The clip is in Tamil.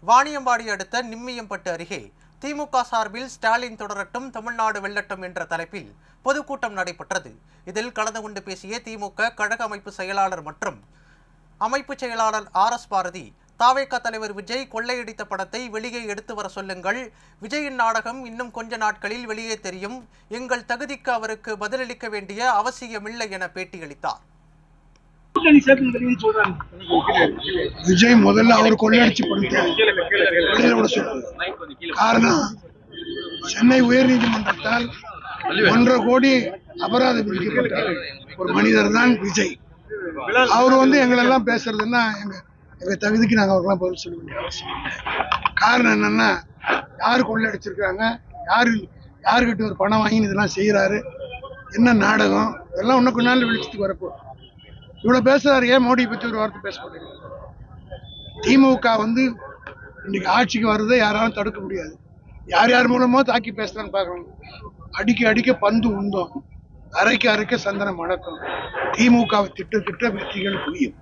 வாணியம்பாடி அடுத்த நிம்மியம்பட்டு அருகே திமுக சார்பில் ஸ்டாலின் தொடரட்டும் தமிழ்நாடு வெல்லட்டும் என்ற தலைப்பில் பொதுக்கூட்டம் நடைபெற்றது. இதில் கலந்து கொண்டு பேசிய திமுக கழக அமைப்பு செயலாளர் மற்றும் அமைப்பு செயலாளர் RS பாரதி, தாவேகா தலைவர் விஜய் கொள்ளையடித்த படத்தை வெளியே எடுத்து வர சொல்லுங்கள், விஜயின் நாடகம் இன்னும் கொஞ்ச நாட்களில் வெளியே தெரியும், எங்கள் தகுதிக்கு அவருக்கு பதிலளிக்க வேண்டிய அவசியமில்லை என பேட்டியளித்தார். விஜய் முதல்ல அவர் கொள்ளையடிச்சு காரணம் சென்னை உயர்நீதிமன்றத்தால் 1.5 கோடி அபராதம் விதிக்கப்பட்ட ஒரு மனிதர் தான் விஜய். அவர் எங்களெல்லாம் பேசுறதுன்னா எங்க தகுதிக்கு நாங்கள் அவர்களாம் பதில் சொல்ல வேண்டிய அவசியம் இல்லை. காரணம் என்னன்னா, யாரு கொள்ளையடிச்சிருக்காங்க, யாருக்கிட்ட ஒரு பணம் வாங்கி இதெல்லாம் செய்யறாரு, என்ன நாடகம், இதெல்லாம் இன்னும் கொஞ்ச நாள் வெளிச்சத்துக்கு வரப்போ. இவ்வளவு பேசுறாரு, ஏன் மோடியை பத்தி ஒரு வார்த்தை பேச மாட்டேங்க? திமுக இன்னைக்கு ஆட்சிக்கு வர்றதை யாராலும் தடுக்க முடியாது. யார் யார் மூலமோ தாக்கி பேசுறான்னு பாக்கணும். அடிக்க பந்து உந்தோம், அரைக்க சந்தனம் மணக்கும். திமுகவை திட்ட வெற்றிகள் புரியும்.